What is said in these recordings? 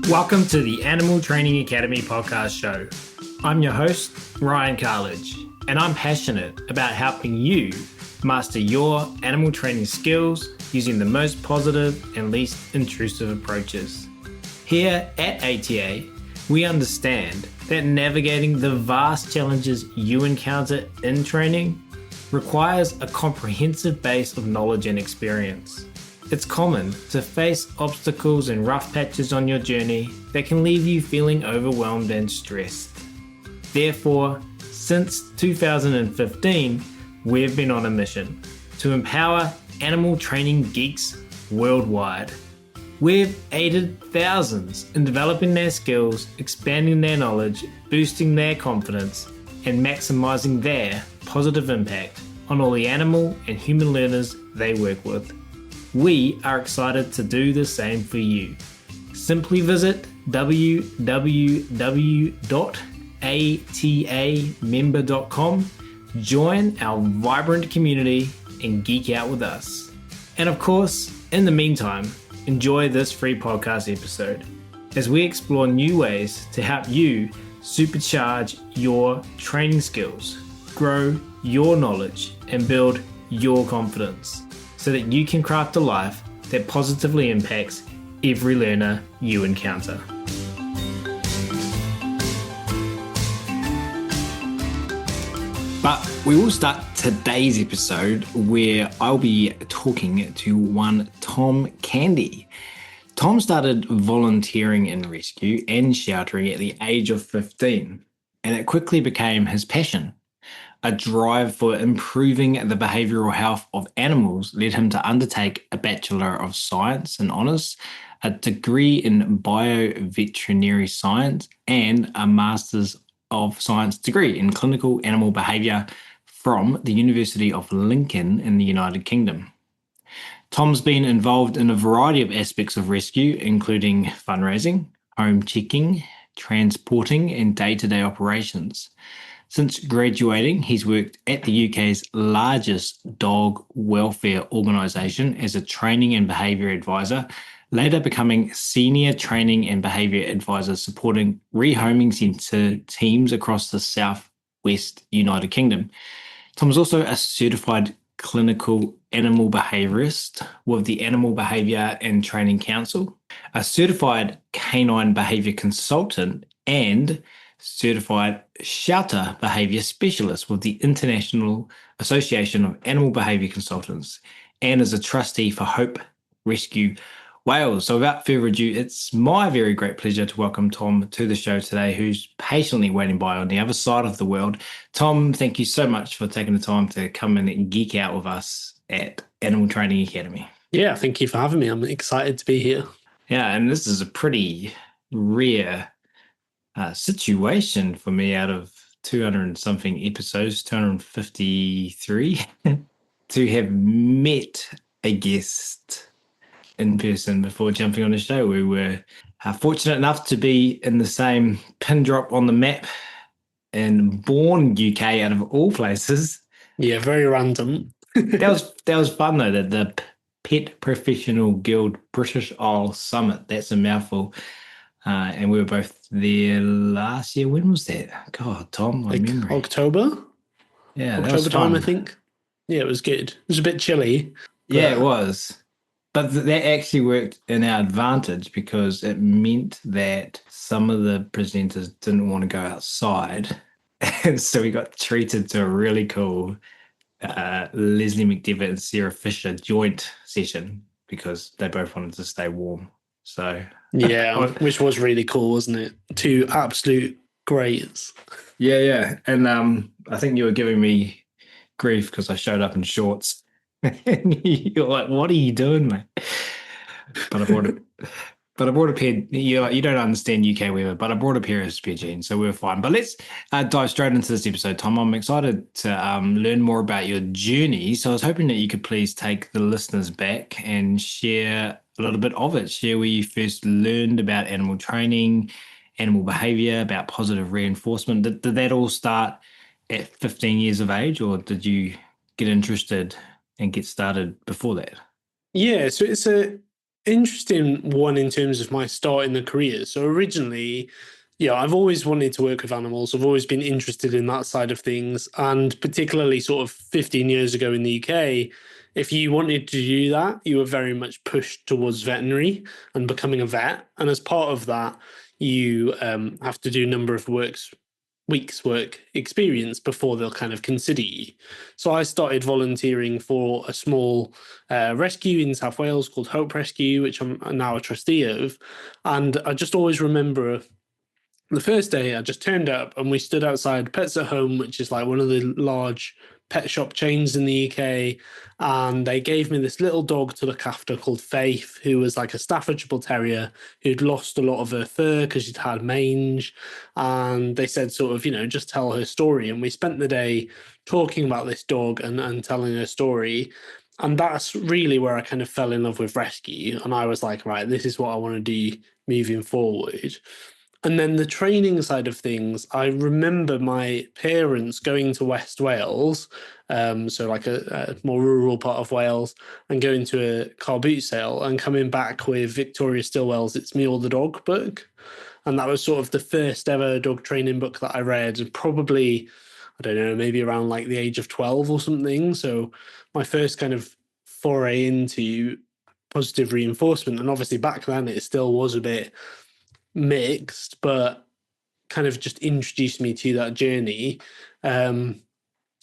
Welcome to the Animal Training Academy podcast show. I'm your host, Ryan Carledge, and I'm passionate about helping you master your animal training skills using the most positive and least intrusive approaches. Here at ATA, we understand that navigating the vast challenges you encounter in training requires a comprehensive base of knowledge and experience. It's common to face obstacles and rough patches on your journey that can leave you feeling overwhelmed and stressed. Therefore, since 2015, we've been on a mission to empower animal training geeks worldwide. We've aided thousands in developing their skills, expanding their knowledge, boosting their confidence, and maximizing their positive impact on all the animal and human learners they work with. We are excited to do the same for you. Simply visit www.atamember.com, join our vibrant community, and geek out with us. And of course, in the meantime, enjoy this free podcast episode as we explore new ways to help you supercharge your training skills, grow your knowledge, and build your confidence, so that you can craft a life that positively impacts every learner you encounter. But we will start today's episode where I'll be talking to one Tom Candy. Tom started volunteering in rescue and sheltering at the age of 15, and it quickly became his passion. A drive for improving the behavioural health of animals led him to undertake a Bachelor of Science in Honours, a degree in Bioveterinary Science, and a Master's of Science degree in Clinical Animal Behavior from the University of Lincoln in the United Kingdom. Tom's been involved in a variety of aspects of rescue, including fundraising, home checking, transporting, and day-to-day operations. Since graduating, he's worked at the UK's largest dog welfare organisation as a training and behaviour advisor, later becoming senior training and behaviour advisor supporting rehoming centre teams across the southwest United Kingdom. Tom is also a certified clinical animal behaviorist with the Animal Behaviour and Training Council, a certified canine behaviour consultant, and certified shelter behaviour specialist with the International Association of Animal Behaviour Consultants, and is a trustee for Hope Rescue Wales. So without further ado, it's my very great pleasure to welcome Tom to the show today, who's patiently waiting by on the other side of the world. Tom, thank you so much for taking the time to come in and geek out with us at Animal Training Academy. Yeah, thank you for having me. I'm excited to be here. Yeah, and this is a pretty rare situation for me out of 200 and something episodes, 253, to have met a guest in person before jumping on the show. We were fortunate enough to be in the same pin drop on the map in Bourne, UK, out of all places. Yeah, very random. That was fun though. That the Pet Professional Guild British Isle Summit. That's a mouthful. And we were both there last year. When was that? God, Tom, my memory. October? Yeah, October that was time, fun. I think. Yeah, it was good. It was a bit chilly. Yeah, it was. But that actually worked in our advantage because it meant that some of the presenters didn't want to go outside. And so we got treated to a really cool Leslie McDevitt and Sarah Fisher joint session because they both wanted to stay warm. So yeah, which was really cool, wasn't it? Two absolute greats. Yeah. And I think you were giving me grief because I showed up in shorts. And you're like, what are you doing, mate? But I brought a pair. You don't understand UK weather, but I brought a pair of spare jeans, so we were fine. But let's dive straight into this episode, Tom. I'm excited to learn more about your journey. So I was hoping that you could please take the listeners back and share a little bit of it. Share where you first learned about animal training, animal behaviour, about positive reinforcement. Did that all start at 15 years of age, or did you get interested and get started before that? Yeah, so interesting one in terms of my start in the career. So originally, yeah, I've always wanted to work with animals. I've always been interested in that side of things. And particularly sort of 15 years ago in the UK, if you wanted to do that, you were very much pushed towards veterinary and becoming a vet. And as part of that, you have to do a number of weeks work experience before they'll kind of consider you. So I started volunteering for a small rescue in South Wales called Hope Rescue, which I'm now a trustee of. And I just always remember the first day I just turned up and we stood outside Pets at Home, which is like one of the large pet shop chains in the UK. And they gave me this little dog to look after called Faith, who was like a Staffordshire Bull Terrier who'd lost a lot of her fur because she'd had mange. And they said, sort of, just tell her story. And we spent the day talking about this dog and telling her story. And that's really where I kind of fell in love with rescue. And I was like, right, this is what I want to do moving forward. And then the training side of things, I remember my parents going to West Wales, so like a more rural part of Wales, and going to a car boot sale and coming back with Victoria Stilwell's It's Me or the Dog book. And that was sort of the first ever dog training book that I read, and probably, I don't know, maybe around like the age of 12 or something. So my first kind of foray into positive reinforcement. And obviously back then it still was a bit mixed, but kind of just introduced me to that journey. And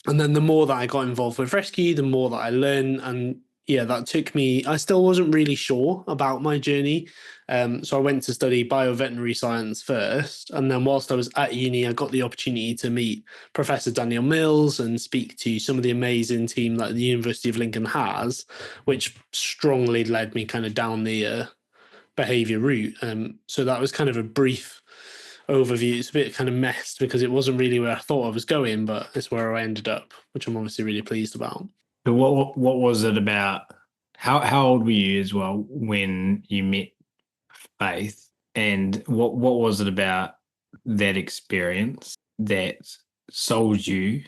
then the more that I got involved with rescue, the more that I learned. And yeah, that took me, I still wasn't really sure about my journey. So I went to study bioveterinary science first. And then whilst I was at uni, I got the opportunity to meet Professor Daniel Mills and speak to some of the amazing team that the University of Lincoln has, which strongly led me kind of down the behavior route. So that was kind of a brief overview. It's a bit kind of messed because it wasn't really where I thought I was going, but it's where I ended up, which I'm obviously really pleased about. So what was it about? How old were you as well when you met Faith? And what was it about that experience that sold you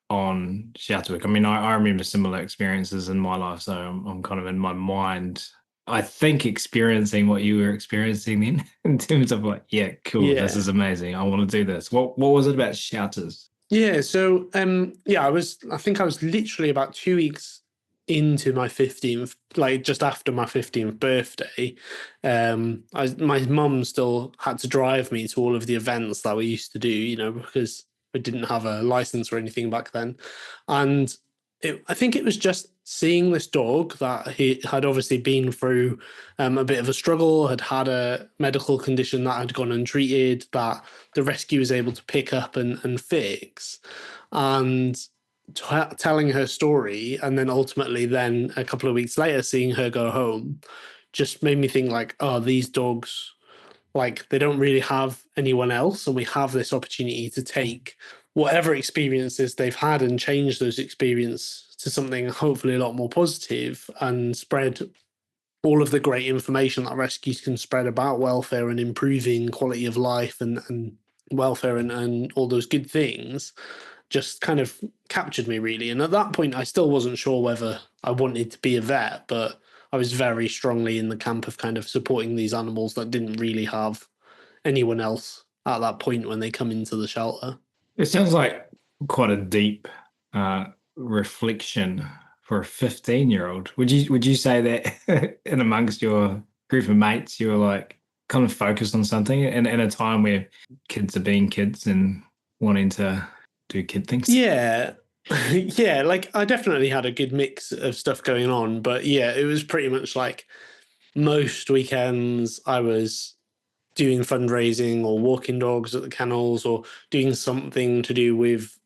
on shelter work? I mean, I remember similar experiences in my life, so I'm kind of in my mind, I think, experiencing what you were experiencing then in terms of like, yeah, cool, this Yeah. is amazing. I want to do this. What was it about shelters? Yeah, so yeah, I think I was literally about 2 weeks into my 15th, like just after my 15th birthday. My mum still had to drive me to all of the events that we used to do, because we didn't have a license or anything back then. And I think it was just seeing this dog that he had obviously been through a bit of a struggle, had had a medical condition that had gone untreated, that the rescue was able to pick up and fix. And telling her story, and then ultimately then a couple of weeks later seeing her go home, just made me think like, oh, these dogs, like they don't really have anyone else, and we have this opportunity to take whatever experiences they've had and change those experiences to something hopefully a lot more positive and spread all of the great information that rescues can spread about welfare and improving quality of life and welfare and all those good things. Just kind of captured me really. And at that point I still wasn't sure whether I wanted to be a vet, but I was very strongly in the camp of kind of supporting these animals that didn't really have anyone else at that point when they come into the shelter. It sounds like quite a deep reflection for a 15-year-old. Would you say that in amongst your group of mates, you were like kind of focused on something in a time where kids are being kids and wanting to do kid things? Yeah. Yeah, like I definitely had a good mix of stuff going on, but yeah, it was pretty much like most weekends I was doing fundraising or walking dogs at the kennels or doing something to do with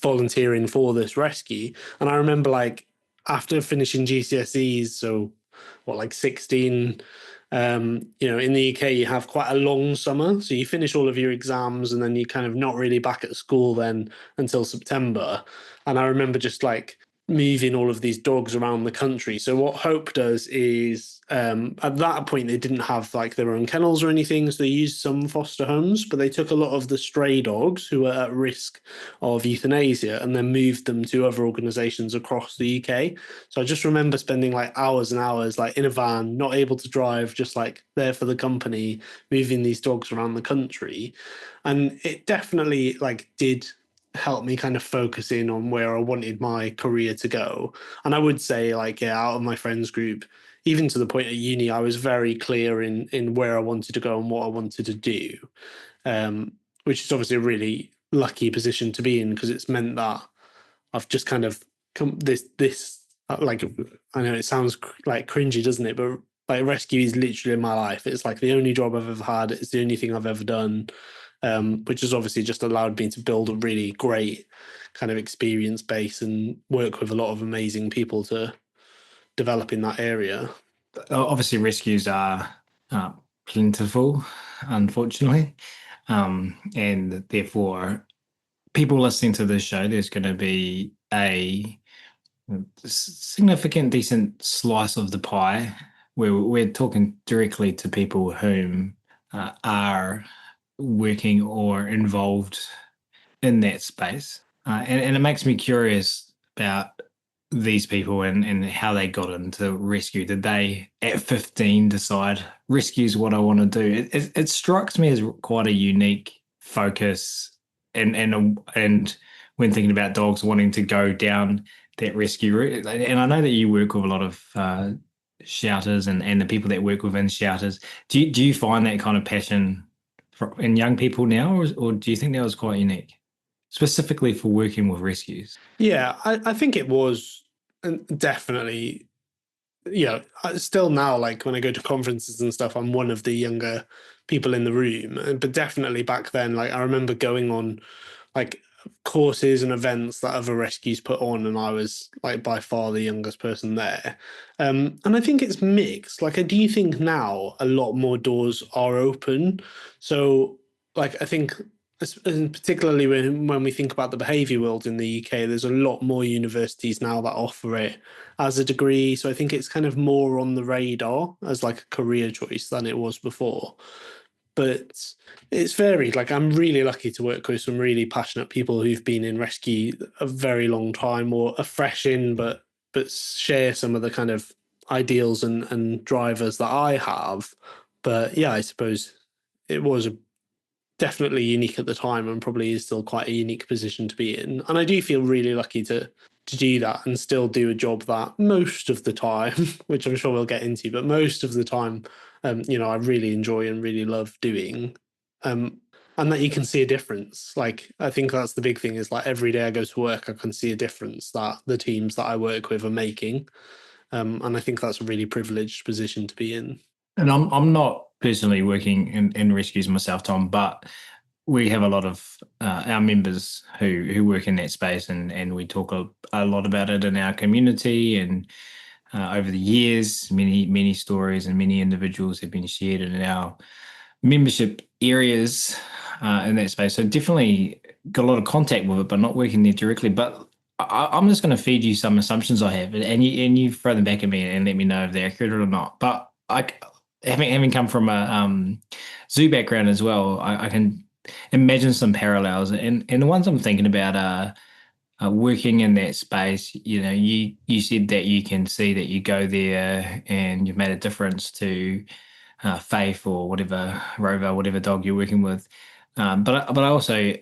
volunteering for this rescue. And I remember like after finishing GCSEs, so what, like 16, in the UK you have quite a long summer. So you finish all of your exams and then you're kind of not really back at school then until September. And I remember just like moving all of these dogs around the country. So what Hope does is, at that point they didn't have like their own kennels or anything, so they used some foster homes, but they took a lot of the stray dogs who were at risk of euthanasia and then moved them to other organizations across the UK. So I just remember spending like hours and hours like in a van, not able to drive, just like there for the company, moving these dogs around the country. And it definitely like did help me kind of focus in on where I wanted my career to go. And I would say, like, yeah, out of my friends group, even to the point at uni, I was very clear in where I wanted to go and what I wanted to do, which is obviously a really lucky position to be in because it's meant that I've just kind of come this like, I know it sounds like cringy, doesn't it? But like rescue is literally in my life. It's like the only job I've ever had. It's the only thing I've ever done, which has obviously just allowed me to build a really great kind of experience base and work with a lot of amazing people to develop in that area. Obviously, rescues are plentiful, unfortunately, and therefore, people listening to this show, there's going to be a significant, decent slice of the pie where we're talking directly to people whom are working or involved in that space. And it makes me curious about these people and how they got into rescue. Did they, at 15, decide rescue is what I want to do? It strikes me as quite a unique focus, and when thinking about dogs wanting to go down that rescue route. And I know that you work with a lot of shelters and the people that work within shelters. Do you find that kind of passion in young people now, or do you think that was quite unique, specifically for working with rescues? Yeah, I think it was definitely, still now, like when I go to conferences and stuff, I'm one of the younger people in the room. But definitely back then, like I remember going on like courses and events that other rescues put on, and I was like by far the youngest person there. And I think it's mixed. Like I do think now a lot more doors are open. So like I think and particularly when we think about the behaviour world in the UK, there's a lot more universities now that offer it as a degree. So I think it's kind of more on the radar as like a career choice than it was before. But it's varied. Like I'm really lucky to work with some really passionate people who've been in rescue a very long time or are fresh in, but share some of the kind of ideals and drivers that I have. But yeah, I suppose it was definitely unique at the time and probably is still quite a unique position to be in. And I do feel really lucky to do that and still do a job that most of the time, which I'm sure we'll get into, but most of the time, I really enjoy and really love doing. And that you can see a difference. Like I think that's the big thing is like every day I go to work, I can see a difference that the teams that I work with are making. And I think that's a really privileged position to be in. And I'm not personally working in rescues myself, Tom, but we have a lot of our members who work in that space, and we talk a lot about it in our community. And over the years, many stories and many individuals have been shared in our membership areas in that space. So definitely got a lot of contact with it, but not working there directly. But I'm just going to feed you some assumptions I have, and you throw them back at me and let me know if they're accurate or not. But having come from a zoo background as well, I can imagine some parallels. And the ones I'm thinking about are working in that space. You said that you can see that you go there and you've made a difference to Faith or whatever Rover, whatever dog you're working with. But I also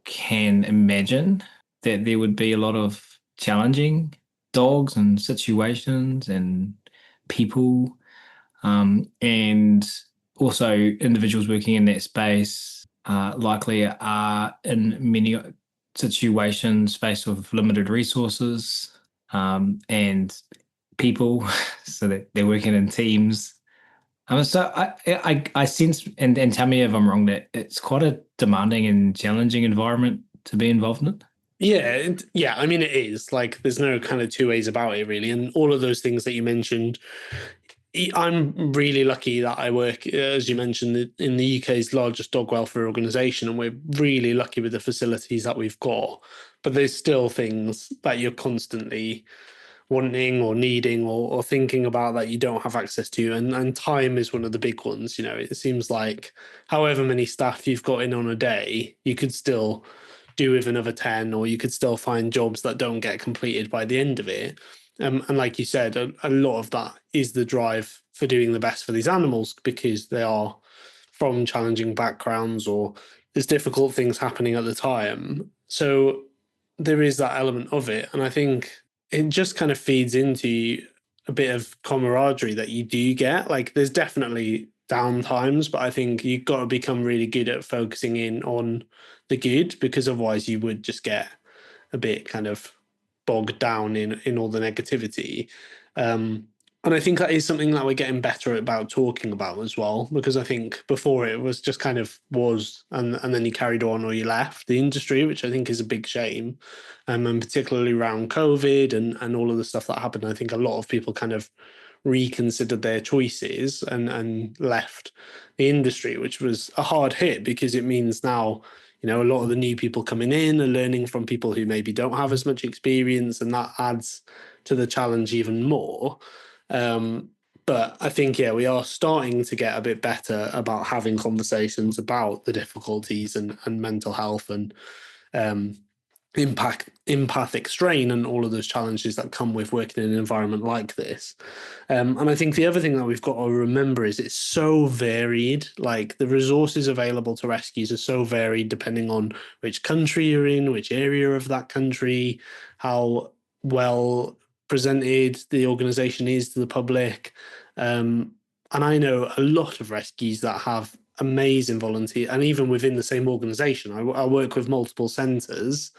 can imagine that there would be a lot of challenging dogs and situations and people, and also individuals working in that space likely are in many situations faced with limited resources, and people, so that they're working in teams. So I sense, and tell me if I'm wrong, that it's quite a demanding and challenging environment to be involved in. Yeah. I mean, it is like there's no kind of two ways about it, really. And all of those things that you mentioned, I'm really lucky that I work, as you mentioned, in the UK's largest dog welfare organisation, and we're really lucky with the facilities that we've got. but there's still things that you're constantly wanting or needing or thinking about that you don't have access to. And time is one of the big ones. It seems like however many staff you've got in on a day, you could still do with another 10, or you could still find jobs that don't get completed by the end of it. And like you said, a lot of that is the drive for doing the best for these animals, because they are from challenging backgrounds, or there's difficult things happening at the time. So there is that element of it. And I think it just kind of feeds into a bit of camaraderie that you do get. Like, there's definitely down times, but I think you've got to become really good at focusing in on the good, because otherwise you would just get a bit kind of bogged down in all the negativity. And I think that is something that we're getting better about talking about as well, because I think before it was just kind of was, and then you carried on or you left the industry, which I think is a big shame. And particularly around COVID and all of the stuff that happened, I think a lot of people kind of reconsidered their choices and left the industry, which was a hard hit, because it means now, a lot of the new people coming in are learning from people who maybe don't have as much experience, and that adds to the challenge even more. But I think, yeah, we are starting to get a bit better about having conversations about the difficulties and mental health and um, empathic strain and all of those challenges that come with working in an environment like this. And I think the other thing that we've got to remember is it's so varied. Like, the resources available to rescues are so varied depending on which country you're in, which area of that country, how well presented the organization is to the public. And I know a lot of rescues that have amazing volunteers, and even within the same organization, I work with multiple centres,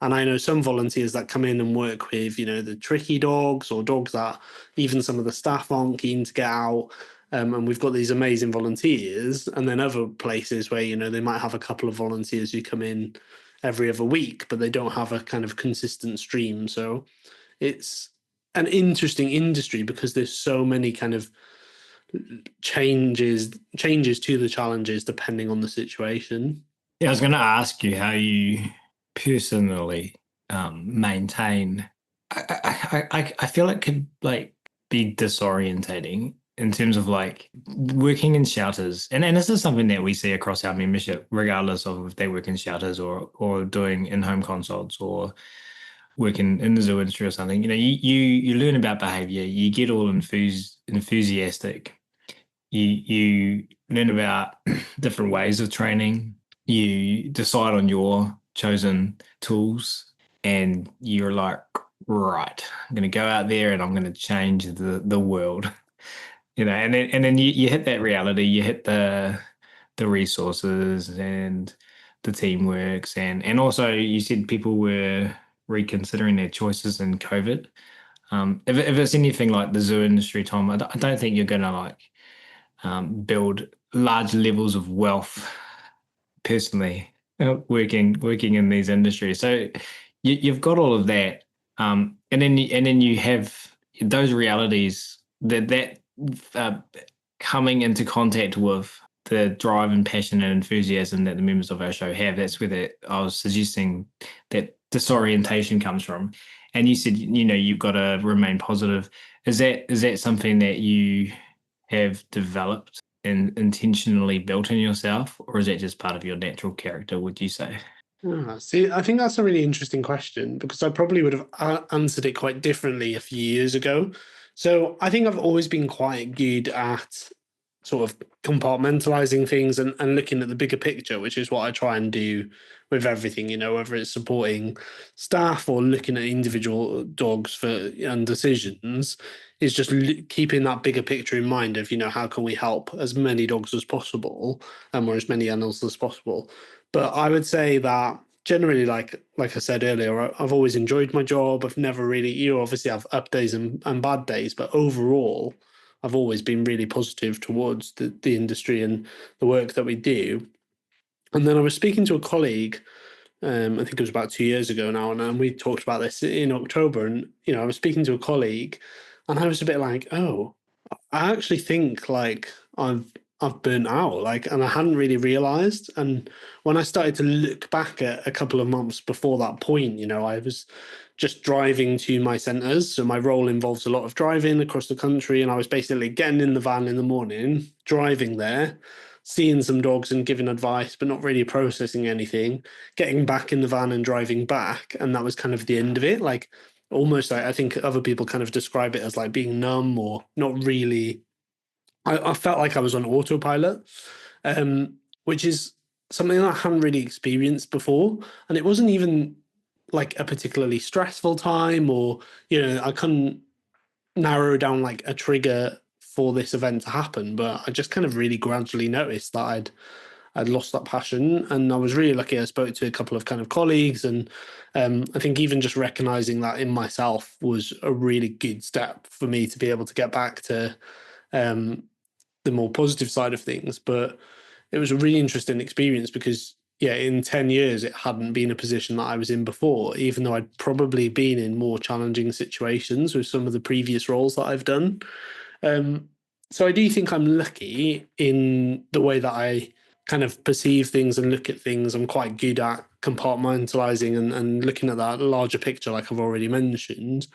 and I know some volunteers that come in and work with, the tricky dogs, or dogs that even some of the staff aren't keen to get out. And we've got these amazing volunteers, and then other places where, they might have a couple of volunteers who come in every other week, but they don't have a kind of consistent stream. So it's an interesting industry, because there's so many kind of changes to the challenges depending on the situation. Yeah, I was going to ask you how you personally maintain. I feel it could like be disorientating in terms of like working in shelters, and this is something that we see across our membership, regardless of if they work in shelters or doing in-home consults or working in the zoo industry or something. You learn about behavior, you get all enthusiastic, you learn about different ways of training, you decide on your chosen tools, and you're like, right, I'm going to go out there and I'm going to change the world. And then you hit that reality, you hit the resources and the teamworks, and also you said people were reconsidering their choices in COVID. If it's anything like the zoo industry, Tom, I don't think you're going to like build large levels of wealth personally, working in these industries. So you've got all of that, and then you have those realities that coming into contact with the drive and passion and enthusiasm that the members of our show have. That's where I was suggesting that disorientation comes from. And you said, you've got to remain positive. Is that something that you have developed and intentionally built in yourself, or is that just part of your natural character, would you say? See, I think that's a really interesting question, because I probably would have answered it quite differently a few years ago. So I think I've always been quite good at sort of compartmentalizing things and looking at the bigger picture, which is what I try and do with everything, whether it's supporting staff or looking at individual dogs and decisions, is just keeping that bigger picture in mind of, how can we help as many dogs as possible, or as many animals as possible. But I would say that generally, like I said earlier, I've always enjoyed my job. I've never really, obviously have up days and bad days, but overall, I've always been really positive towards the industry and the work that we do. And then I was speaking to a colleague, I think it was about 2 years ago now, and we talked about this in October. And, I was speaking to a colleague, and I was a bit like, oh, I actually think like I've burnt out, like, and I hadn't really realized. And when I started to look back at a couple of months before that point, I was just driving to my centres. So my role involves a lot of driving across the country, and I was basically getting in the van in the morning, driving there, seeing some dogs and giving advice, but not really processing anything, getting back in the van and driving back, and that was kind of the end of it. Like, almost, like, I think other people kind of describe it as like being numb or not really. I felt like I was on autopilot, which is something that I hadn't really experienced before. And it wasn't even like a particularly stressful time, or, I couldn't narrow down like a trigger for this event to happen. But I just kind of really gradually noticed that I'd lost that passion. And I was really lucky. I spoke to a couple of kind of colleagues, and I think even just recognizing that in myself was a really good step for me to be able to get back to the more positive side of things. But it was a really interesting experience because, yeah, in 10 years, it hadn't been a position that I was in before, even though I'd probably been in more challenging situations with some of the previous roles that I've done. So I do think I'm lucky in the way that I kind of perceive things and look at things. I'm quite good at compartmentalizing and looking at that larger picture, like I've already mentioned,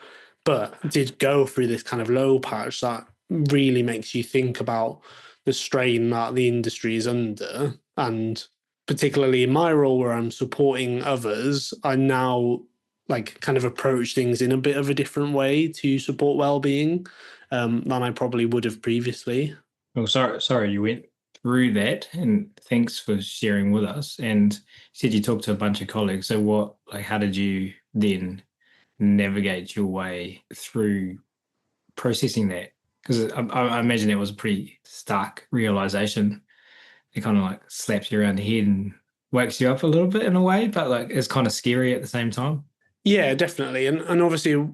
but did go through this kind of low patch that really makes you think about the strain that the industry is under. And particularly in my role where I'm supporting others, I now like kind of approach things in a bit of a different way to support well-being than I probably would have previously. Well, sorry, you went through that, and thanks for sharing with us. And you said you talked to a bunch of colleagues. So how did you then navigate your way through processing that? Because I imagine it was a pretty stark realization. It kind of like slaps you around the head and wakes you up a little bit in a way, but like it's kind of scary at the same time. Yeah, definitely. And obviously,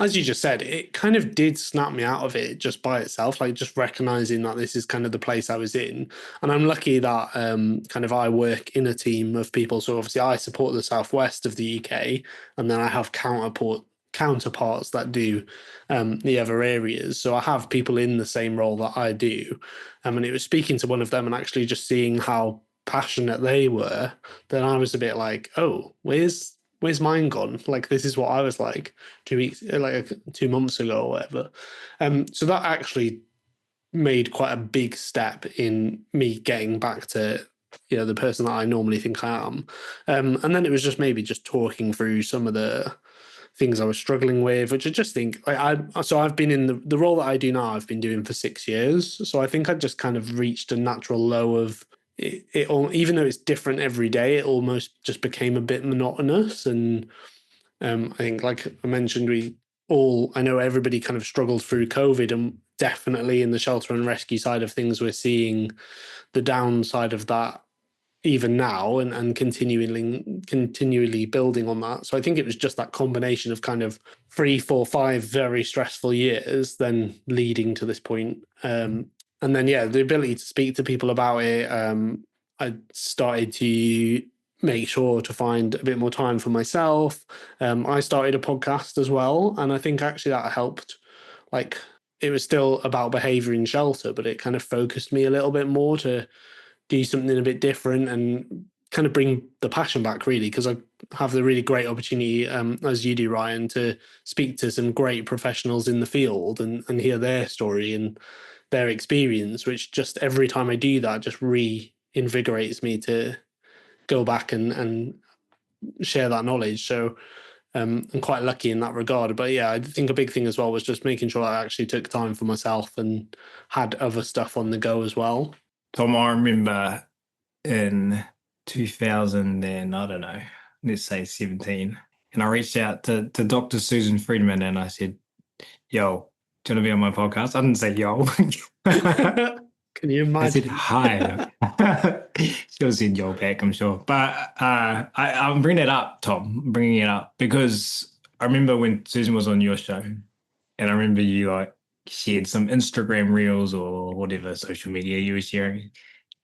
as you just said, it kind of did snap me out of it just by itself, like just recognizing that this is kind of the place I was in. And I'm lucky that kind of I work in a team of people. So obviously I support the southwest of the UK, and then I have counterparts that do the other areas. So I have people in the same role that I do. And it was speaking to one of them and actually just seeing how passionate they were, then I was a bit like, oh, where's mine gone? Like, this is what I was like 2 weeks, like 2 months ago or whatever. So that actually made quite a big step in me getting back to, the person that I normally think I am. And then it was just maybe just talking through some of the things I was struggling with, which I just think I've been in the role that I do now, I've been doing for 6 years. So I think I just kind of reached a natural low of it all, even though it's different every day, it almost just became a bit monotonous. And I think, like I mentioned, I know everybody kind of struggled through COVID, and definitely in the shelter and rescue side of things, we're seeing the downside of that even now, and continually building on that. So I think it was just that combination of kind of 3, 4, 5 very stressful years, then leading to this point. And then, yeah, the ability to speak to people about it. I started to make sure to find a bit more time for myself. I started a podcast as well, and I think actually that helped. Like, it was still about behavior in shelter, but it kind of focused me a little bit more to do something a bit different and kind of bring the passion back, really, because I have the really great opportunity, as you do, Ryan, to speak to some great professionals in the field and hear their story and their experience, which just every time I do that just reinvigorates me to go back and share that knowledge. So I'm quite lucky in that regard. But yeah, I think a big thing as well was just making sure I actually took time for myself and had other stuff on the go as well. Tom, I remember in 2000 and I don't know, let's say 17, and I reached out to Dr. Susan Friedman and I said, yo, do you want to be on my podcast? I didn't say yo. Can you imagine? I said hi. She'll send yo back, I'm sure. But I'm bringing it up, Tom. I'm bringing it up because I remember when Susan was on your show, and I remember you like shared some Instagram reels or whatever social media you were sharing,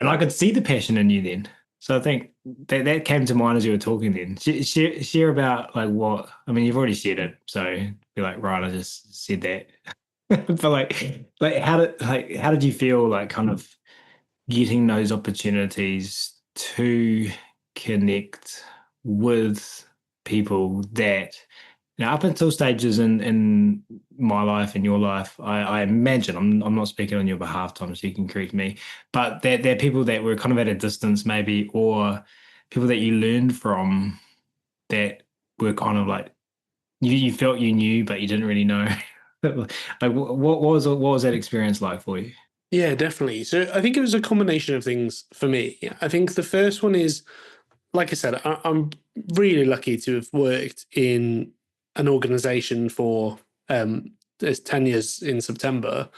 and I could see the passion in you then. So I think that came to mind as you were talking then. Share about like what, I mean, you've already shared it. So be like, right, I just said that. But how did you feel like kind of getting those opportunities to connect with people that up until stages in my life and your life, I imagine I'm not speaking on your behalf, Tom, so you can correct me, but they're people that were kind of at a distance maybe, or people that you learned from that were kind of like you felt you knew, but you didn't really know. Like what was that experience like for you? Yeah, definitely. So I think it was a combination of things for me. I think the first one is, like I said, I'm really lucky to have worked in an organization for it's 10 years in September.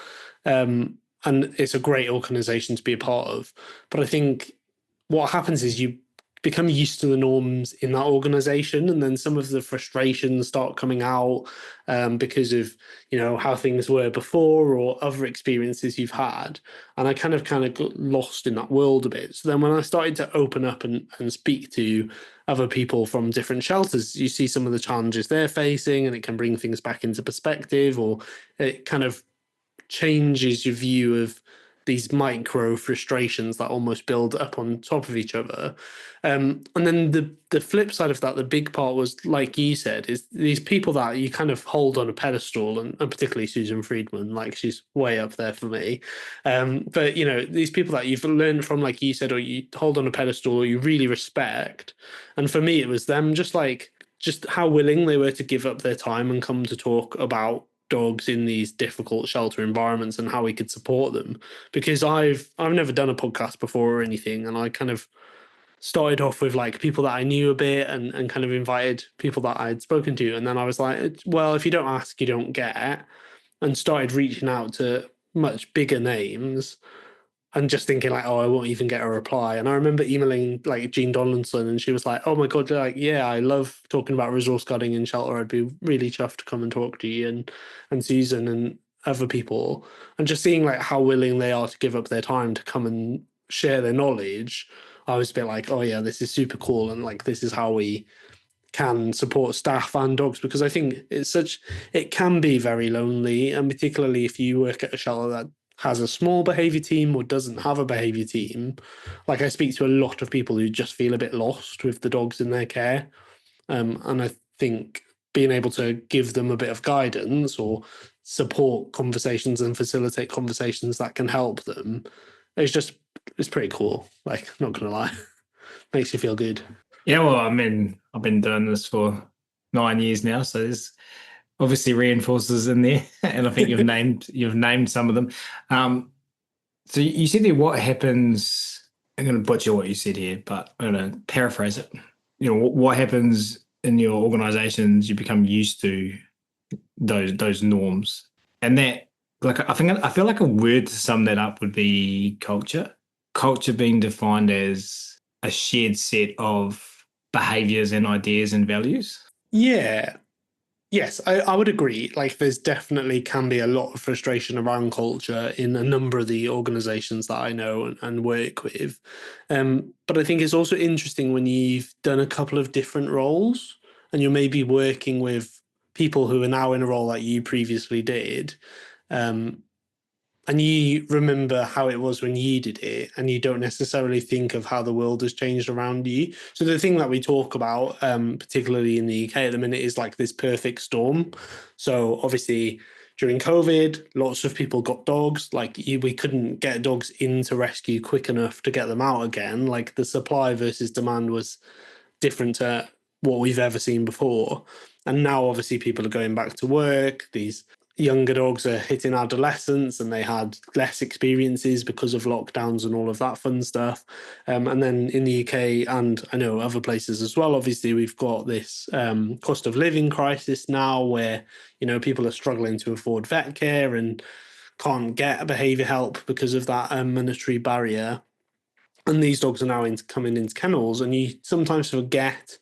And it's a great organization to be a part of. But I think what happens is you become used to the norms in that organization, and then some of the frustrations start coming out because of how things were before or other experiences you've had. And I kind of got lost in that world a bit. So then when I started to open up and speak to other people from different shelters, you see some of the challenges they're facing, and it can bring things back into perspective, or it kind of changes your view of these micro frustrations that almost build up on top of each other. And then the flip side of that, the big part was, like you said, is these people that you kind of hold on a pedestal, and particularly Susan Friedman, like she's way up there for me. But these people that you've learned from, like you said, or you hold on a pedestal, or you really respect. And for me, it was them just how willing they were to give up their time and come to talk about dogs in these difficult shelter environments and how we could support them. Because I've never done a podcast before or anything, and I kind of started off with like people that I knew a bit, and kind of invited people that I'd spoken to, and then I was like, well, if you don't ask, you don't get, and started reaching out to much bigger names, and just thinking like, oh, I won't even get a reply. And I remember emailing like Jean Donaldson, and she was like, oh my God, like, yeah, I love talking about resource guarding in shelter. I'd be really chuffed to come and talk to you, and Susan and other people. And just seeing like how willing they are to give up their time to come and share their knowledge, I was a bit like, oh yeah, this is super cool. And like, this is how we can support staff and dogs, because I think it can be very lonely, and particularly if you work at a shelter that has a small behavior team or doesn't have a behavior team. Like, I speak to a lot of people who just feel a bit lost with the dogs in their care. And I think being able to give them a bit of guidance or support conversations and facilitate conversations that can help them it's pretty cool. Like, not gonna lie. Makes you feel good. Yeah, well, I mean, I've been doing this for 9 years now, so there's obviously reinforcers in there, and I think you've named some of them. So you said there, what happens? I'm going to butcher what you said here, but I'm going to paraphrase it. What happens in your organizations? You become used to those norms, and that, like, I feel like a word to sum that up would be culture. Culture being defined as a shared set of behaviors and ideas and values. Yeah. Yes, I would agree. Like, there's definitely can be a lot of frustration around culture in a number of the organizations that I know and work with. But I think it's also interesting when you've done a couple of different roles, and you're maybe working with people who are now in a role that you previously did. Um, and you remember how it was when you did it, and you don't necessarily think of how the world has changed around you. So the thing that we talk about, particularly in the UK at the minute, is like this perfect storm. So obviously during COVID, lots of people got dogs. Like, we couldn't get dogs into rescue quick enough to get them out again. Like, the supply versus demand was different to what we've ever seen before. And now obviously people are going back to work. These younger dogs are hitting adolescence, and they had less experiences because of lockdowns and all of that fun stuff. And then in the UK, and I know other places as well, obviously we've got this cost of living crisis now, where people are struggling to afford vet care and can't get behaviour help because of that monetary barrier. And these dogs are now coming into kennels, and you sometimes forget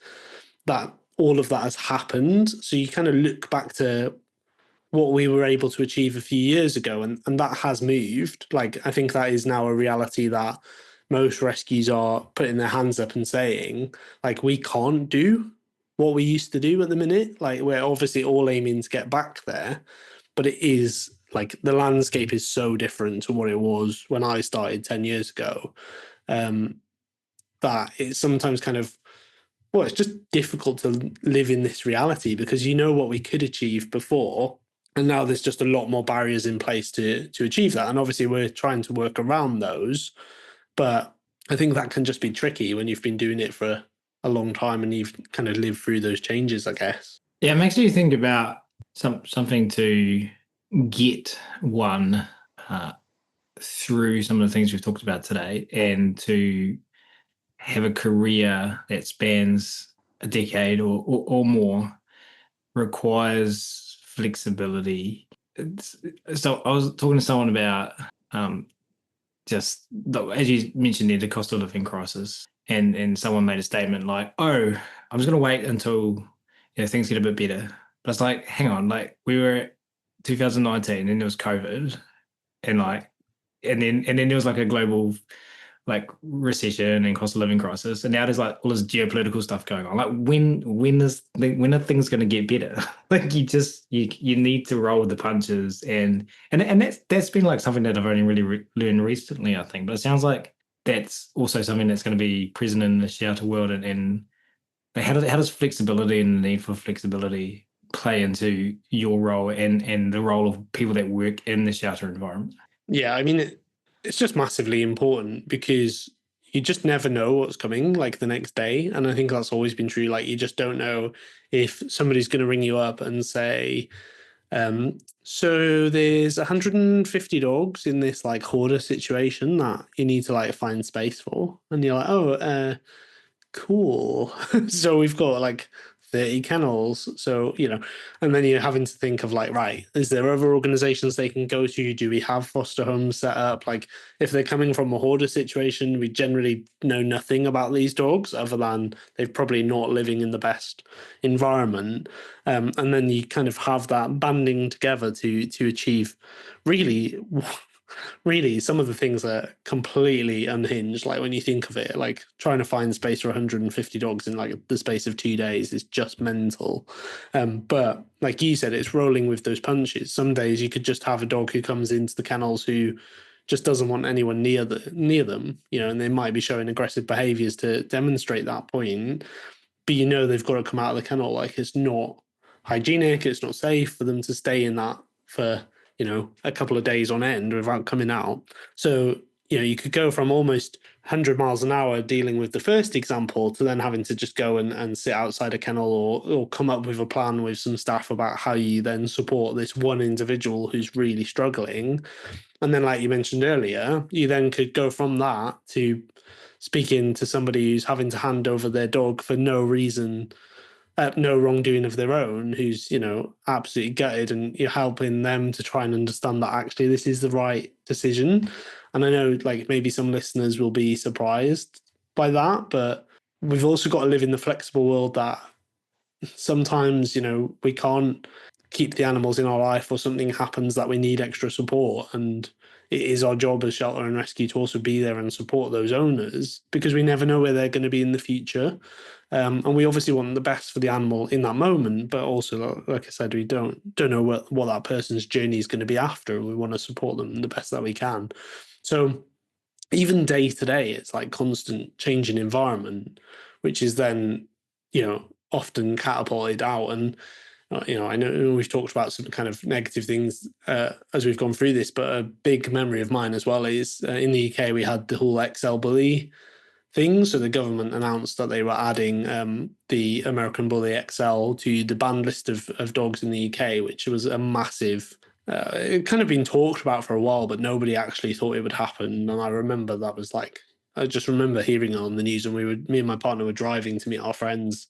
that all of that has happened. So you kind of look back to what we were able to achieve a few years ago, and that has moved. Like, I think that is now a reality that most rescues are putting their hands up and saying, like, we can't do what we used to do at the minute. Like, we're obviously all aiming to get back there, but it is like the landscape is so different to what it was when I started 10 years ago, that it's sometimes kind of, well, it's just difficult to live in this reality because you know what we could achieve before, and now there's just a lot more barriers in place to achieve that. And obviously we're trying to work around those, but I think that can just be tricky when you've been doing it for a long time and you've kind of lived through those changes, I guess. Yeah, it makes you think about something to get one through some of the things we've talked about today, and to have a career that spans a decade or more requires flexibility. So I was talking to someone about just as you mentioned there, the cost of living crisis, and someone made a statement like, "Oh, I'm just going to wait until things get a bit better." But it's like, hang on, like we were 2019, and there was COVID, and then there was like a global like recession and cost of living crisis, and now there's like all this geopolitical stuff going on. Like when are things going to get better? Like you need to roll with the punches, and that's been like something that I've only really learned recently, I think. But it sounds like that's also something that's going to be present in the shelter world, and like, how does flexibility and the need for flexibility play into your role and the role of people that work in the shelter environment? Yeah, I mean, it's just massively important because you just never know what's coming like the next day. And I think that's always been true. Like, you just don't know if somebody's going to ring you up and say, so there's 150 dogs in this like hoarder situation that you need to like find space for. And you're like, oh, cool. So we've got like 30 kennels. So, and then you're having to think of like, right, is there other organizations they can go to? Do we have foster homes set up? Like, if they're coming from a hoarder situation, we generally know nothing about these dogs other than they're probably not living in the best environment. And then you kind of have that banding together to achieve really really some of the things are completely unhinged. Like when you think of it, like trying to find space for 150 dogs in like the space of 2 days is just mental. But like you said, it's rolling with those punches. Some days you could just have a dog who comes into the kennels who just doesn't want anyone near them, and they might be showing aggressive behaviors to demonstrate that point. But they've got to come out of the kennel. Like, it's not hygienic, it's not safe for them to stay in that for a couple of days on end without coming out. So you could go from almost 100 miles an hour dealing with the first example to then having to just go and sit outside a kennel, or come up with a plan with some staff about how you then support this one individual who's really struggling. And then, like you mentioned earlier, you then could go from that to speaking to somebody who's having to hand over their dog for no reason, no wrongdoing of their own, who's absolutely gutted, and you're helping them to try and understand that actually this is the right decision. And I know like maybe some listeners will be surprised by that, but we've also got to live in the flexible world that sometimes we can't keep the animals in our life, or something happens that we need extra support, and it is our job as shelter and rescue to also be there and support those owners, because we never know where they're going to be in the future. And we obviously want the best for the animal in that moment, but also, like I said, we don't know what that person's journey is going to be after, and we want to support them the best that we can. So even day to day, it's like constant changing environment, which is then often catapulted out. And I know we've talked about some kind of negative things as we've gone through this, but a big memory of mine as well is in the UK we had the whole XL bully thing. So the government announced that they were adding the American Bully XL to the banned list of dogs in the UK, which was a massive. It kind of been talked about for a while, but nobody actually thought it would happen. And I remember that was like, I just remember hearing it on the news, and me and my partner were driving to meet our friends.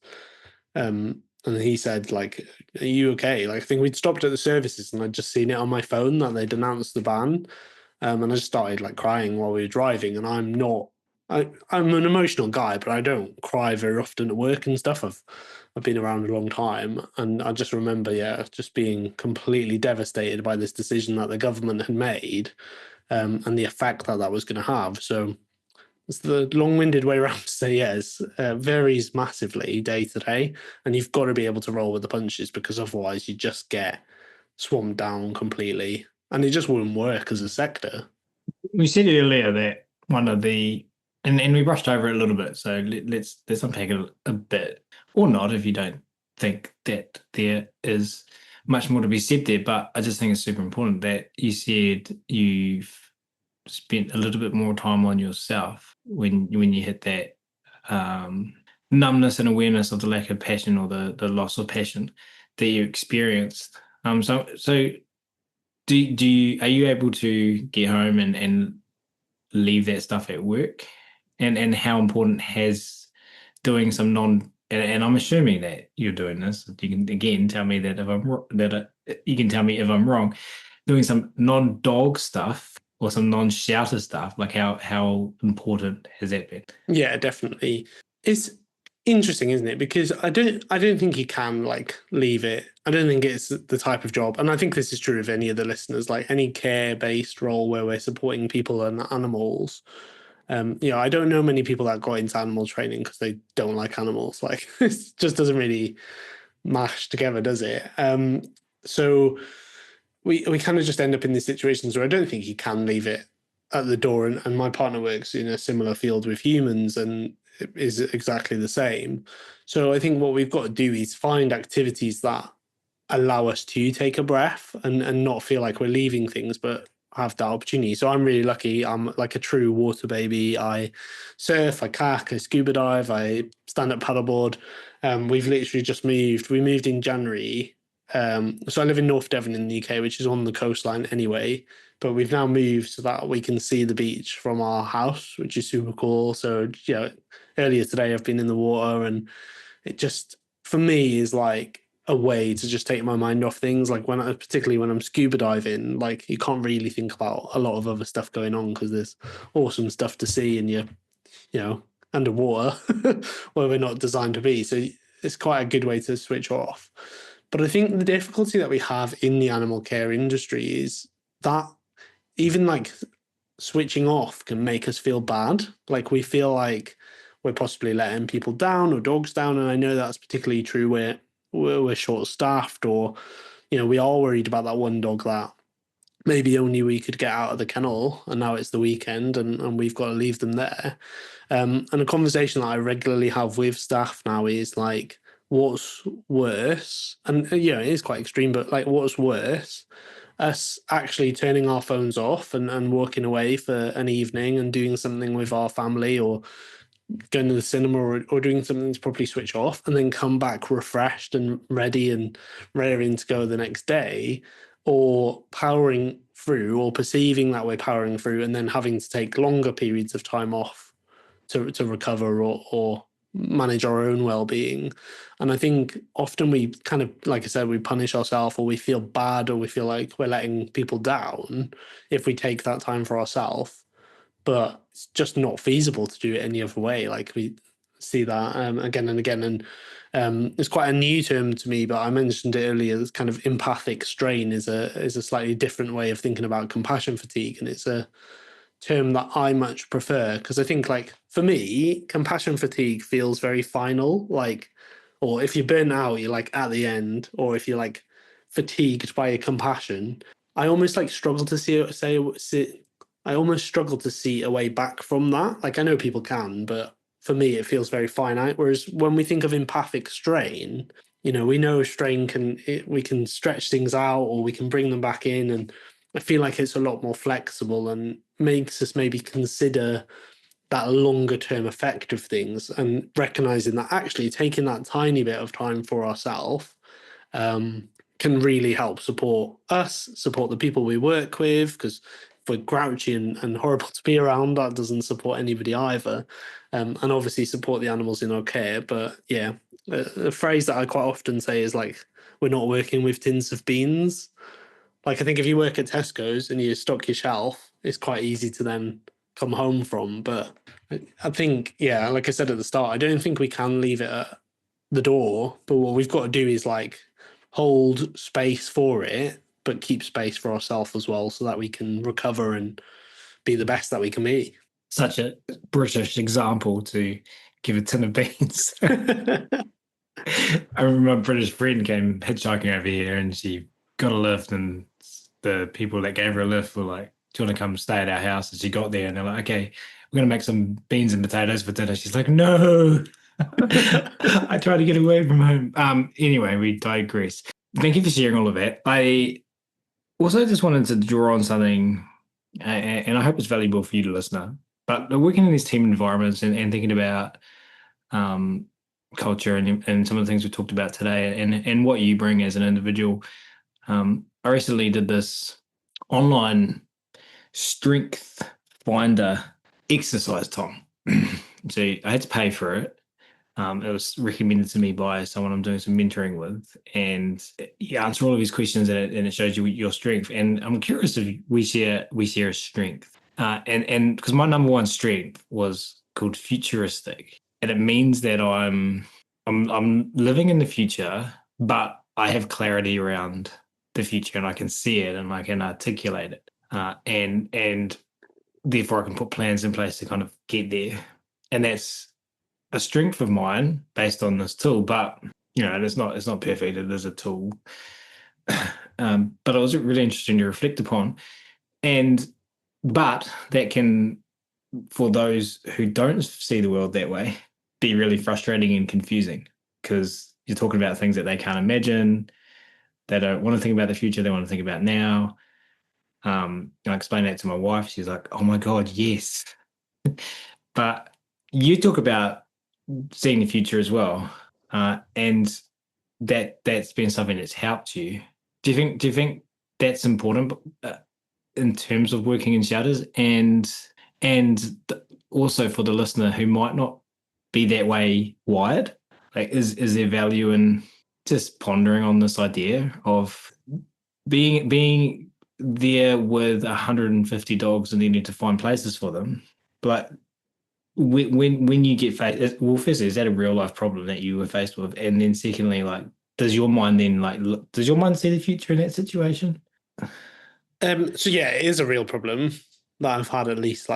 And he said, like, are you okay? Like, I think we'd stopped at the services and I'd just seen it on my phone that they'd announced the ban. And I just started like crying while we were driving. And I'm an emotional guy, but I don't cry very often at work and stuff. I've been around a long time, and I just remember, just being completely devastated by this decision that the government had made, and the effect that was going to have. So it's the long-winded way around to say yes. Varies massively day to day, and you've got to be able to roll with the punches, because otherwise you just get swamped down completely. and it just wouldn't work as a sector. We said earlier that one of the and we brushed over it a little bit, so let's unpack it a bit, or not if you don't think that there is much more to be said there. But I just think it's super important that you said you've spent a little bit more time on yourself when you hit that numbness and awareness of the lack of passion or the loss of passion that you experienced. So do you are you able to get home and leave that stuff at work? And how important has doing some and I'm assuming that you're doing this. You can again tell me that if I'm you can tell me if I'm wrong. Doing some non-dog stuff or some non-shouter stuff, like how important has that been? Yeah, definitely. It's interesting, isn't it? Because I don't think you can like leave it. I don't think it's the type of job, and I think this is true of any of the listeners, like any care-based role where we're supporting people and animals. I don't know many people that got into animal training because they don't like animals. Like it just doesn't really mash together, does it? So we kind of just end up in these situations where I don't think you can leave it at the door. And my partner works in a similar field with humans and is exactly the same. So I think what we've got to do is find activities that allow us to take a breath and not feel like we're leaving things, but have that opportunity. So I'm really lucky. I'm like a true water baby. I surf, I kayak, I scuba dive, I stand up paddleboard. We've literally just moved. We moved in January. So I live in North Devon in the UK, which is on the coastline anyway. But we've now moved so that we can see the beach from our house, which is super cool. So earlier today I've been in the water, and it just for me is like a way to just take my mind off things. Like particularly when I'm scuba diving, like you can't really think about a lot of other stuff going on because there's awesome stuff to see, and you're underwater where we're not designed to be. So it's quite a good way to switch off. But I think the difficulty that we have in the animal care industry is that even like switching off can make us feel bad. Like we feel like we're possibly letting people down or dogs down. And I know that's particularly true where we're short staffed, or, we are worried about that one dog that maybe only we could get out of the kennel and now it's the weekend and we've got to leave them there. And a conversation that I regularly have with staff now is like, what's worse? And it is quite extreme, but like, what's worse? Us actually turning our phones off and walking away for an evening and doing something with our family, or going to the cinema, or doing something to properly switch off and then come back refreshed and ready and raring to go the next day, or powering through or perceiving that we're powering through and then having to take longer periods of time off to recover or manage our own well-being. And I think often we kind of, like I said, we punish ourselves, or we feel bad, or we feel like we're letting people down if we take that time for ourselves. But it's just not feasible to do it any other way. Like we see that again and again. And it's quite a new term to me, but I mentioned it earlier. This kind of empathic strain is a slightly different way of thinking about compassion fatigue, and it's a term that I much prefer because I think, like, for me, compassion fatigue feels very final. Like, or if you're burnt out, you're like at the end, or if you're like fatigued by your compassion, I almost like struggle to I almost struggle to see a way back from that. Like, I know people can, but for me, it feels very finite. Whereas when we think of empathic strain, we know we can stretch things out, or we can bring them back in. And I feel like it's a lot more flexible and makes us maybe consider that longer term effect of things, and recognizing that actually taking that tiny bit of time for ourselves can really help support us, support the people we work with. Because if we're grouchy and horrible to be around, that doesn't support anybody either. And obviously support the animals in our care. But yeah, a phrase that I quite often say is like, we're not working with tins of beans. Like, I think if you work at Tesco's and you stock your shelf, it's quite easy to then come home from. But I think, yeah, like I said at the start, I don't think we can leave it at the door. But what we've got to do is like hold space for it, but keep space for ourselves as well, so that we can recover and be the best that we can be. Such a British example to give a tin of beans. I remember my British friend came hitchhiking over here and she got a lift and the people that gave her a lift were like, "Do you want to come stay at our house?" And she got there, and they're like, "Okay, we're gonna make some beans and potatoes for dinner." She's like, "No." I try to get away from home. Anyway, we digress. Thank you for sharing all of that. I also just wanted to draw on something, and I hope it's valuable for you, the listener. But working in these team environments and thinking about um, culture and some of the things we talked about today, and what you bring as an individual. I recently did this online strength finder exercise, Tom. So I had to pay for it. It was recommended to me by someone I'm doing some mentoring with, and you answer all of these questions, and it shows you your strength. And I'm curious if we share a strength, and because my number one strength was called futuristic, and it means that I'm living in the future, but I have clarity around the future, and I can see it and I can articulate it, and therefore I can put plans in place to kind of get there, and that's a strength of mine based on this tool, but it's not perfect. It is a tool, but it was really interesting to reflect upon. And but that can, for those who don't see the world that way, be really frustrating and confusing because you're talking about things that they can't imagine. They don't want to think about the future. They want to think about now. I explained that to my wife. She's like, "Oh my God, yes." But you talk about seeing the future as well, and that's been something that's helped you. Do you think that's important in terms of working in shelters, and also for the listener who might not be that way wired? Like, is there value in just pondering on this idea of being there with 150 dogs and then need to find places for them, but when you get faced, well, firstly, is that a real life problem that you were faced with? And then secondly, like, does your mind see the future in that situation? So yeah, it is a real problem that I've had at least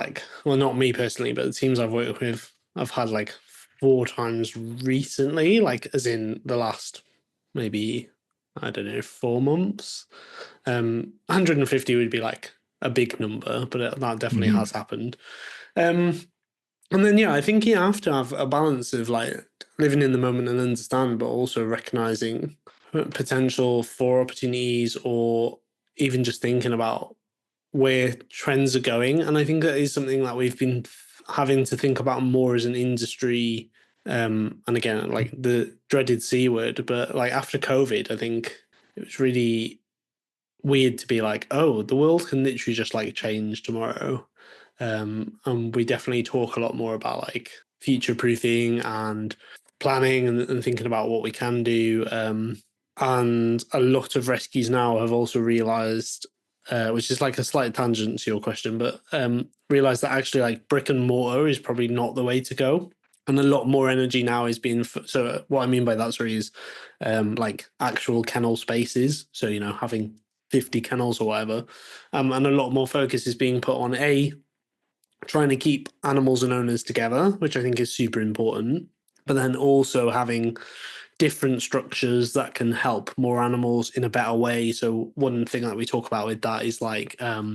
well, not me personally, but the teams I've worked with, I've had like 4 times recently, like as in the last maybe, I don't know, 4 months. 150 would be like a big number, but that definitely Mm-hmm. has happened. Um, and then yeah, I think you have to have a balance of like living in the moment and understand, but also recognizing potential for opportunities or even just thinking about where trends are going. And I think that is something that we've been having to think about more as an industry. And again, like the dreaded C word, but like after COVID, I think it was really weird to be like, oh, the world can literally just like change tomorrow. And we definitely talk a lot more about like future proofing and planning and thinking about what we can do. And a lot of rescues now have also realized, which is like a slight tangent to your question, but realized that actually like brick and mortar is probably not the way to go. And a lot more energy now is being so what I mean by that, sorry, is like actual kennel spaces. So, having 50 kennels or whatever. And a lot more focus is being put on trying to keep animals and owners together, which I think is super important, but then also having different structures that can help more animals in a better way. So one thing that we talk about with that is like a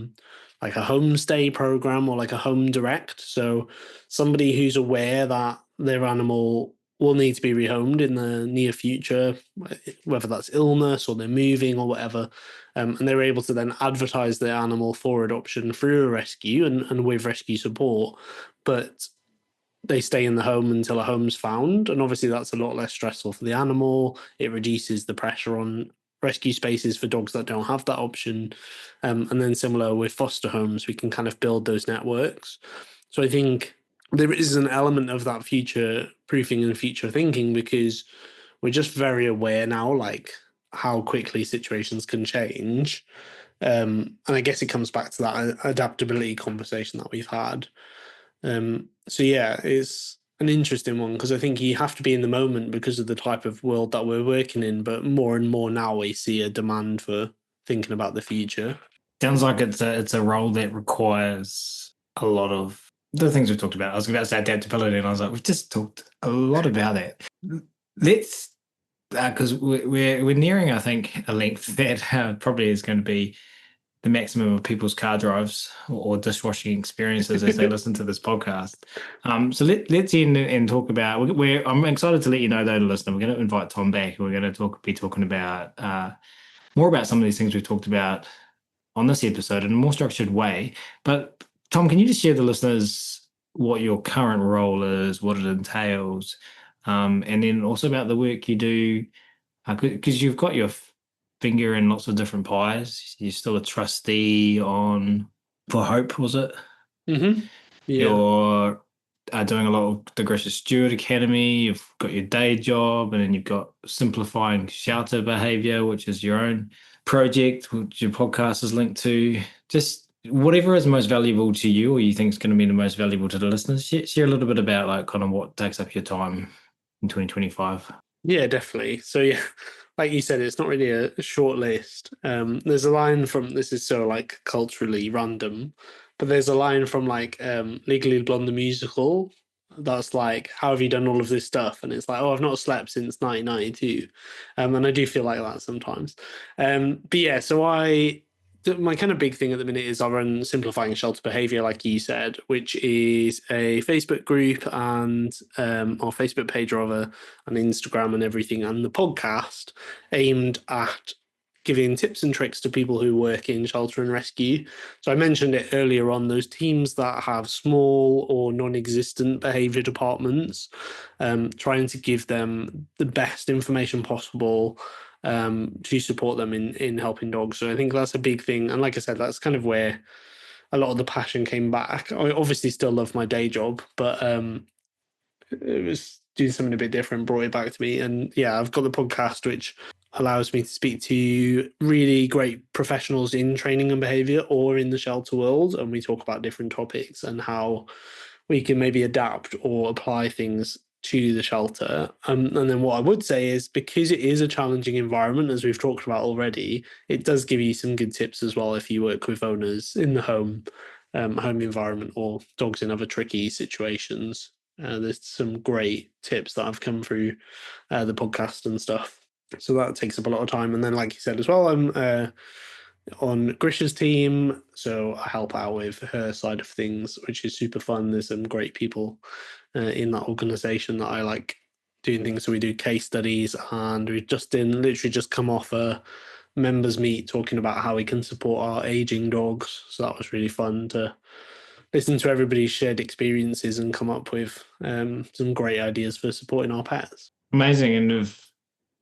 homestay program or like a home direct. So somebody who's aware that their animal will need to be rehomed in the near future, whether that's illness or they're moving or whatever. And they're able to then advertise their animal for adoption through a rescue and with rescue support. But they stay in the home until a home's found. And obviously, that's a lot less stressful for the animal. It reduces the pressure on rescue spaces for dogs that don't have that option. And then, similar with foster homes, we can kind of build those networks. So, I think there is an element of that future proofing and future thinking because we're just very aware now, like how quickly situations can change. And I guess it comes back to that adaptability conversation that we've had. So yeah, it's an interesting one because I think you have to be in the moment because of the type of world that we're working in. But more and more now, we see a demand for thinking about the future. Sounds like it's a role that requires a lot of the things we talked about. I was about to say adaptability, and I was like, we've just talked a lot about that. Let's because we're nearing, I think, a length that probably is going to be the maximum of people's car drives or dishwashing experiences as they listen to this podcast. So let's end and talk about. I'm excited to let you know, though, to listener, we're going to invite Tom back. We're going to be talking about more about some of these things we've talked about on this episode in a more structured way. But Tom, can you just share with the listeners what your current role is, what it entails, and then also about the work you do? Because you've got your finger in lots of different pies. You're still a trustee for Hope, was it? Mm-hmm. Yeah. You're doing a lot of the Gracious Steward Academy. You've got your day job, and then you've got Simplifying Shelter Behaviour, which is your own project, which your podcast is linked to. Just whatever is most valuable to you, or you think is going to be the most valuable to the listeners. Share a little bit about like kind of what takes up your time in 2025. Yeah, definitely. So yeah, like you said, it's not really a short list. There's a line from, this is so like culturally random, but there's a line from like Legally Blonde the musical that's like, how have you done all of this stuff? And it's like, oh, I've not slept since 1992. And I do feel like that sometimes. But yeah, so my kind of big thing at the minute is I run Simplifying Shelter Behaviour, like you said, which is a Facebook group and our Facebook page rather, and Instagram and everything, and the podcast aimed at giving tips and tricks to people who work in shelter and rescue. So I mentioned it earlier on, those teams that have small or non-existent behaviour departments, trying to give them the best information possible to support them in helping dogs. So I think that's a big thing. And like I said, that's kind of where a lot of the passion came back. I obviously still love my day job, but it was doing something a bit different, brought it back to me. And yeah, I've got the podcast, which allows me to speak to really great professionals in training and behavior or in the shelter world. And we talk about different topics and how we can maybe adapt or apply things to the shelter. And then what I would say is, because it is a challenging environment, as we've talked about already, it does give you some good tips as well if you work with owners in the home environment or dogs in other tricky situations. There's some great tips that have come through the podcast and stuff. So that takes up a lot of time. And then, like you said as well, I'm on Grisha's team, so I help out with her side of things, which is super fun. There's some great people in that organization that I like doing things. So we do case studies, and we've literally just come off a members meet talking about how we can support our aging dogs. So that was really fun to listen to everybody's shared experiences and come up with some great ideas for supporting our pets. Amazing. And if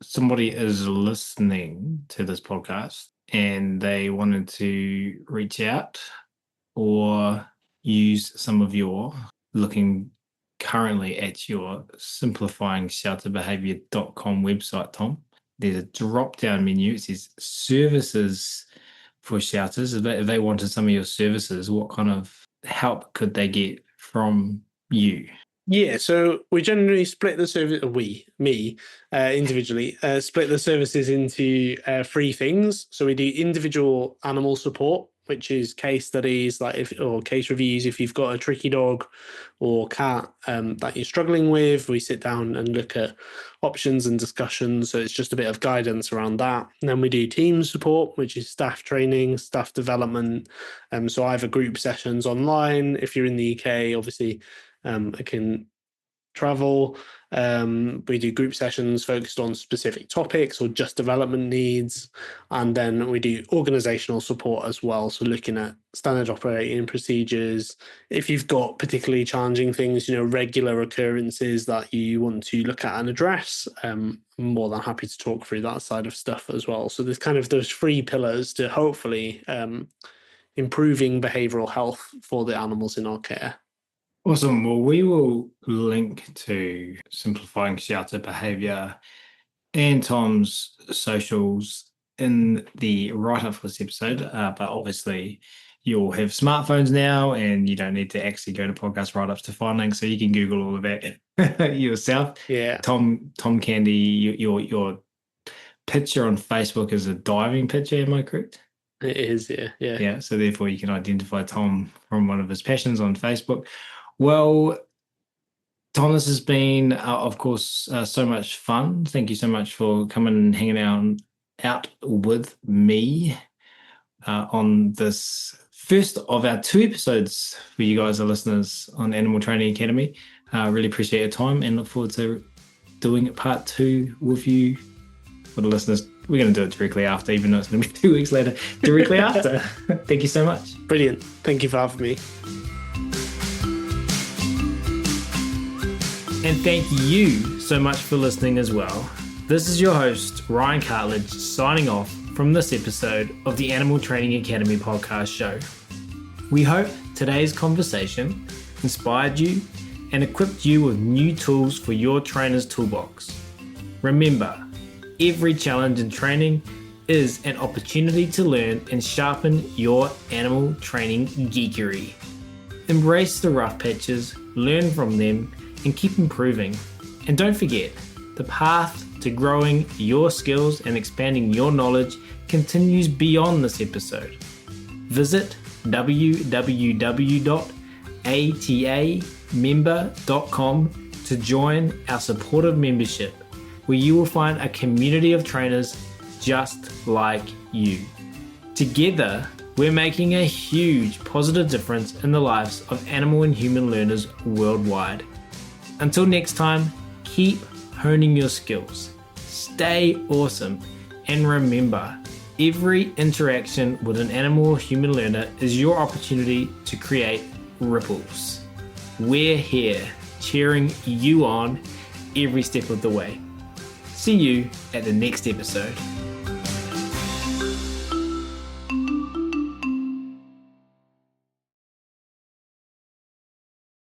somebody is listening to this podcast and they wanted to reach out or use some of your, looking currently at your simplifyingshelterbehaviour.com website, Tom, there's a drop-down menu. It says services for shelters. If they wanted some of your services, what kind of help could they get from you? Yeah, so we generally split the service, individually, split the services into three things. So we do individual animal support, which is case studies, or case reviews. If you've got a tricky dog or cat that you're struggling with, we sit down and look at options and discussions. So it's just a bit of guidance around that. And then we do team support, which is staff training, staff development. So either group sessions online. If you're in the UK, obviously, I can travel. We do group sessions focused on specific topics or just development needs. And then we do organizational support as well. So looking at standard operating procedures. If you've got particularly challenging things, regular occurrences that you want to look at and address, I'm more than happy to talk through that side of stuff as well. So there's kind of those three pillars to hopefully improving behavioral health for the animals in our care. Awesome. Well, we will link to Simplifying Shelter Behaviour and Tom's socials in the write-up for this episode. But obviously, you'll have smartphones now, and you don't need to actually go to podcast write-ups to find links, so you can Google all of that yourself. Yeah. Tom Candy, your picture on Facebook is a diving picture. Am I correct? It is, yeah. Yeah. So therefore, you can identify Tom from one of his passions on Facebook. Well, Tom, this has been, of course, so much fun. Thank you so much for coming and hanging out with me. on this first of our 2 episodes for you guys, the listeners on Animal Training Academy. Really appreciate your time and look forward to doing part 2 with you. For the listeners, we're going to do it directly after, even though it's going to be 2 weeks later, directly after. Thank you so much. Brilliant. Thank you for having me. And thank you so much for listening as well. This is your host, Ryan Cartledge, signing off from this episode of the Animal Training Academy podcast show. We hope today's conversation inspired you and equipped you with new tools for your trainer's toolbox. Remember, every challenge in training is an opportunity to learn and sharpen your animal training geekery. Embrace the rough patches, learn from them, and keep improving. And don't forget, the path to growing your skills and expanding your knowledge continues beyond this episode. Visit www.atamember.com to join our supportive membership, where you will find a community of trainers just like you. Together, we're making a huge positive difference in the lives of animal and human learners worldwide. Until next time, keep honing your skills, stay awesome, and remember, every interaction with an animal or human learner is your opportunity to create ripples. We're here cheering you on every step of the way. See you at the next episode.